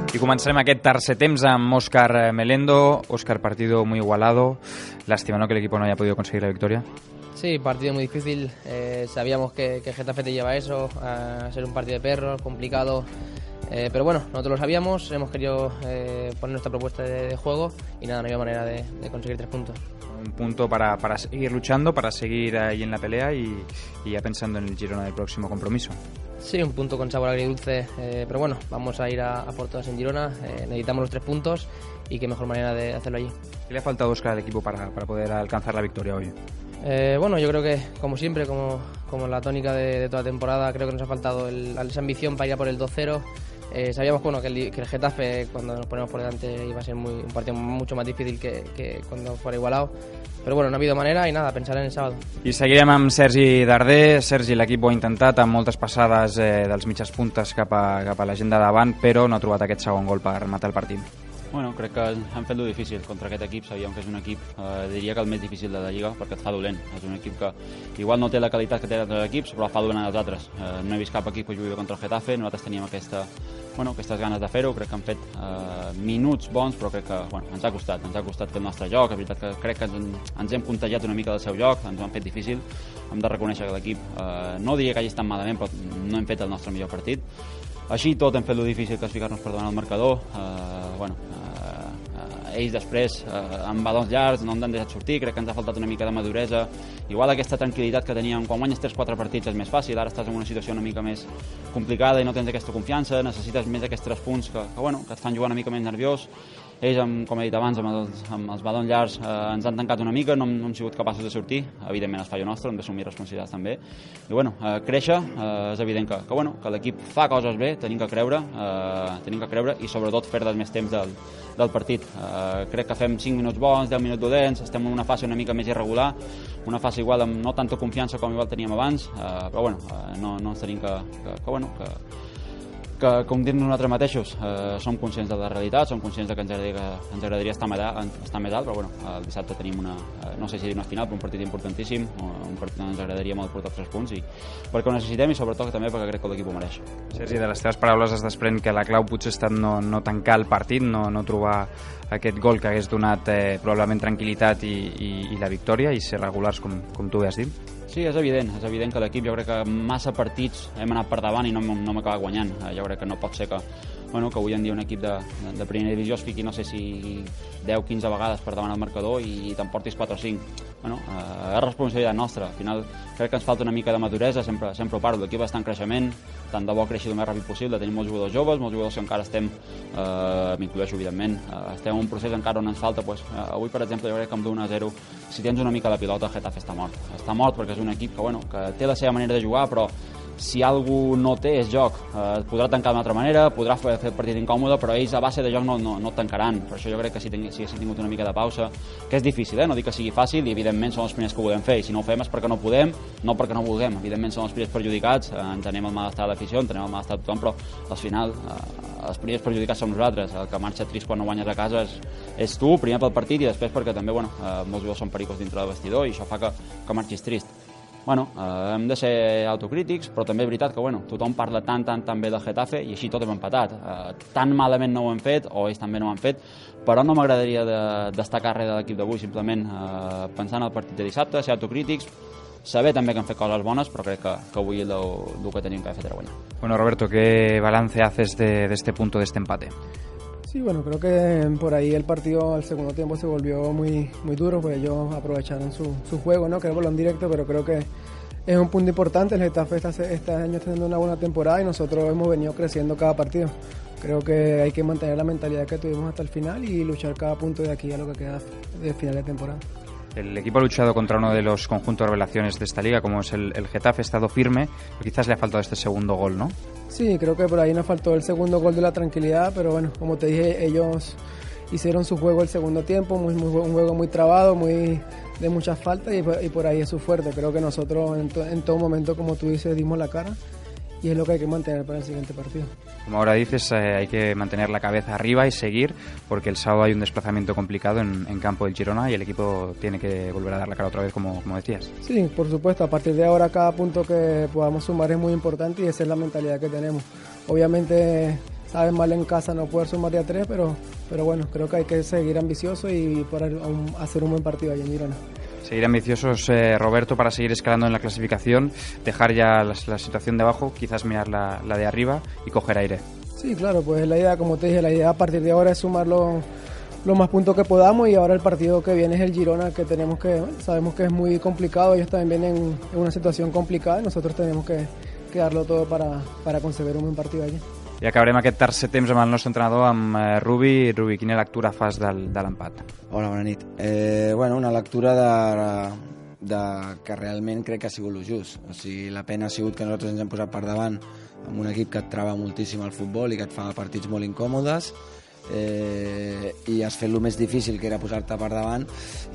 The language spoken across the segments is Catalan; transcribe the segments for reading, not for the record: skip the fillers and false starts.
Y començarem aquest tercer temps amb Óscar Melendo. Óscar, partido muy igualado. Lástima, ¿no?, que el equipo no haya podido conseguir la victoria. Sí, partido muy difícil. Sabíamos que Getafe te lleva a eso, a ser un partido de perros, complicado. Pero bueno, nosotros lo sabíamos, hemos querido poner nuestra propuesta de juego y nada, no había manera de conseguir 3 puntos. Un punto para seguir luchando, para seguir ahí en la pelea y ya pensando en el Girona del próximo compromiso. Sí, un punto con sabor agridulce, pero bueno, vamos a ir a por todas en Girona, necesitamos los 3 puntos y qué mejor manera de hacerlo allí. ¿Qué le ha faltado a Óscar al equipo para poder alcanzar la victoria hoy? Bueno, yo creo que como siempre, como la tónica de toda temporada, creo que nos ha faltado esa ambición para ir a por el 2-0. Sabíamos que el Getafe, cuando nos ponemos por delante, iba a ser un partido mucho más difícil que cuando fuera igualado. Però bueno, no ha habido manera i nada, pensar en el sábado. I seguirem amb Sergi Darder. Sergi, l'equip ho ha intentat amb moltes passades dels mitges puntes cap a la gent de davant, però no ha trobat aquest segon gol per matar el partit. Bueno, crec que han fet lo difícil contra aquest equip. Sabíem que és un equip, diria que el més difícil de la Lliga, perquè et fa dolent. És un equip que igual no té la qualitat que té altres equips, però fa dolent als altres. No he vist cap equip que jugui contra el Getafe. Nosaltres teníem aquestes ganes de fer-ho. Crec que han fet minuts bons, però crec que ens ha costat fer el nostre joc. És veritat que crec que ens hem contagiat una mica del seu joc, ens ho han fet difícil. Hem de reconèixer que l'equip, no diria que hagi estat malament, però no hem fet el nostre millor partit. Així tot hem fet lo difícil que és ficar-nos per davant el marcador. Ells després amb balons llargs no ens han deixat sortir, crec que ens ha faltat una mica de maduresa. Igual aquesta tranquil·litat que teníem quan guanyes 3-4 partits és més fàcil, ara estàs en una situació una mica més complicada i no tens aquesta confiança, necessites més aquests 3 punts que et fan jugar una mica més nerviós. Ells, com he dit abans, amb els balons llargs ens han tancat una mica, no hem sigut capaços de sortir. Evidentment és fallo nostre, hem d'assumir responsabilitats també. I créixer, és evident que l'equip fa coses bé, tenim que creure i sobretot fer-les més temps del partit. Crec que fem 5 minuts bons, 10 minuts dolents, estem en una fase una mica més irregular, una fase igual amb no tanta confiança com igual teníem abans, però no ens tenim que dir-nos nosaltres mateixos. Som conscients de la realitat, som conscients que ens agradaria estar més alt, però el dissabte tenim no sé si dir una final, però un partit importantíssim, un partit on ens agradaria molt portar 3 punts, i perquè ho necessitem i sobretot també perquè crec que l'equip ho mereix. Sergi, de les teves paraules es desprèn que la clau potser ha estat no tancar el partit, no trobar aquest gol que hagués donat probablement tranquil·litat i la victòria, i ser regulars com tu bé has dit. Sí, és evident que l'equip, jo crec que massa partits hem anat per davant i no hem acabat guanyant. Jo crec que no pot ser que avui en dia un equip de primera divisió es fiqui, no sé si 10-15 vegades per davant el marcador i t'emportis 4 o 5. És responsabilitat nostra. Al final crec que ens falta una mica de maduresa, sempre ho parlo. L'equip està en creixement, tant de bo creixi el més ràpid possible. Tenim molts jugadors joves, molts jugadors que encara estem, m'incloeixo evidentment, estem en un procés encara on ens falta. Avui, per exemple, jo crec que amb l'1-0, si tens una mica la pilota, el Getafe està mort. Està mort perquè és un equip que té la seva manera de jugar, però si algú no té és joc. Podrà tancar d'una altra manera, podrà fer el partit incòmode, però ells a base de joc no tancaran. Per això jo crec que si haguessin tingut una mica de pausa, que és difícil, no dic que sigui fàcil, i evidentment són els primers que ho volem fer, i si no ho fem és perquè no podem, no perquè no vulguem. Evidentment són els primers perjudicats, ens anem al malestar de l'afició, ens anem al malestar de tothom, però al final els primers perjudicats som nosaltres. El que marxa trist quan no guanyes a casa és tu, primer pel partit, i després perquè també molts jugadors són pericos dintre del vestidor i això fa que marxis trist. Hem de ser autocrítics, però també és veritat que tothom parla tan bé del Getafe i així tot hem empatat. Tan malament no ho hem fet, o ells també no ho han fet, però no m'agradaria destacar res de l'equip d'avui, simplement pensar en el partit de dissabte, ser autocrítics, saber també que han fet coses bones, però crec que avui el que teníem que haver fet era guanyar. Bueno, Roberto, ¿qué balance haces de este punto, de este empate? Sí, creo que por ahí el partido al segundo tiempo se volvió muy duro, pues ellos aprovecharon su juego, ¿no? Que era balón directo, pero creo que es un punto importante. El Getafe este año está teniendo una buena temporada y nosotros hemos venido creciendo cada partido. Creo que hay que mantener la mentalidad que tuvimos hasta el final y luchar cada punto de aquí a lo que queda de final de temporada. El equipo ha luchado contra uno de los conjuntos revelaciones de esta liga, como es el Getafe, ha estado firme, pero quizás le ha faltado este segundo gol, ¿no? Sí, creo que por ahí nos faltó el segundo gol de la tranquilidad, pero como te dije, ellos hicieron su juego el segundo tiempo, un juego muy trabado, de muchas faltas, y por ahí es su fuerte. Creo que nosotros en todo momento, como tú dices, dimos la cara, y es lo que hay que mantener para el siguiente partido. Como ahora dices, hay que mantener la cabeza arriba y seguir, porque el sábado hay un desplazamiento complicado en campo del Girona y el equipo tiene que volver a dar la cara otra vez, como decías. Sí, por supuesto, a partir de ahora cada punto que podamos sumar es muy importante y esa es la mentalidad que tenemos. Obviamente sabe mal en casa no poder sumar de a 3, pero bueno, creo que hay que seguir ambicioso y poder hacer un buen partido allí en Girona. Seguir ambiciosos, Roberto, para seguir escalando en la clasificación, dejar ya la situación de abajo, quizás mirar la de arriba y coger aire. Sí, claro, pues la idea, como te dije, la idea a partir de ahora es sumar los más puntos que podamos, y ahora el partido que viene es el Girona, que sabemos que es muy complicado, ellos también vienen en una situación complicada y nosotros tenemos que darlo todo para conseguir un buen partido allí. I acabarem aquest tercer temps amb el nostre entrenador, amb Rubi. Rubi, quina lectura fas de l'empat? Hola, bona nit. Una lectura que realment crec que ha sigut el just. O sigui, la pena ha sigut que nosaltres ens hem posat per davant amb un equip que et trava moltíssim al futbol i que et fa partits molt incòmodes, i has fet el més difícil, que era posar-te per davant,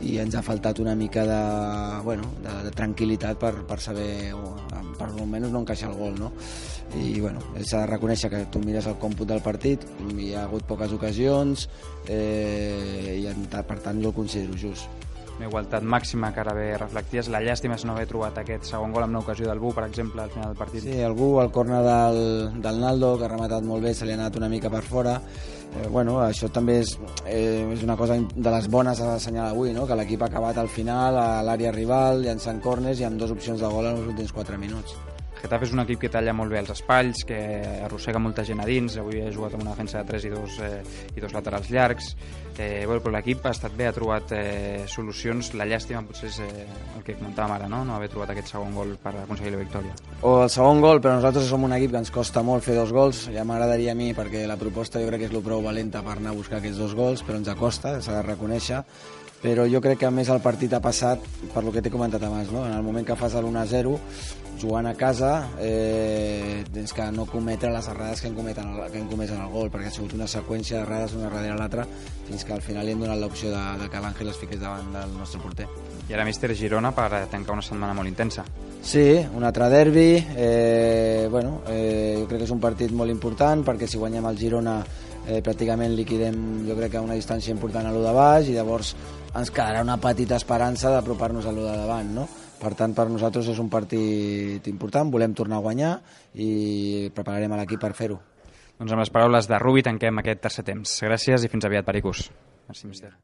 i ens ha faltat una mica de tranquil·litat per saber, per almenys no encaixar el gol, no? I s'ha de reconèixer que tu mires el còmput del partit, hi ha hagut poques ocasions, i per tant jo el considero just. Una igualtat màxima que ara bé reflecties. La llàstima és no haver trobat aquest segon gol amb una ocasió del Bu, per exemple, al final del partit. Sí, el Bu, el córner del Naldo, que ha rematat molt bé, se li ha anat una mica per fora. Això també és una cosa de les bones a assenyalar avui, no? Que l'equip ha acabat al final a l'àrea rival, llançant córners i amb 2 opcions de gol en els últims 4 minuts. Getafe és un equip que talla molt bé els espais, que arrossega molta gent a dins. Avui ha jugat amb una defensa de 3 i dos laterals llargs, però l'equip ha estat bé, ha trobat solucions. La llàstima potser és el que comentàvem ara, no haver trobat aquest segon gol per aconseguir la victòria. O el segon gol, però nosaltres som un equip que ens costa molt fer 2 gols. Ja m'agradaria a mi, perquè la proposta jo crec que és prou valenta per anar a buscar aquests 2 gols, però ens acosta, s'ha de reconèixer. Però jo crec que a més el partit ha passat per lo que t'he comentat abans, no? En el moment que fas l'1-0, jugant a casa, tens que no cometre les errades que hem comès en el gol, perquè ha sigut una seqüència d'errades una darrere l'altra, fins que al final li hem donat l'opció de que l'Àngel es fiqués davant del nostre porter. I ara míster Girona per tancar una setmana molt intensa. Sí, un altre derbi. Jo crec que és un partit molt important, perquè si guanyem el Girona pràcticament liquidem, jo crec que una distància important a lo de baix, i llavors ens quedarà una petita esperança d'apropar-nos a lo de davant, no? Per tant, per nosaltres és un partit important, volem tornar a guanyar i prepararem l'equip per fer-ho. Doncs amb les paraules de Rubi tanquem aquest tercer temps. Gràcies i fins aviat, Pericos. Merci, míster.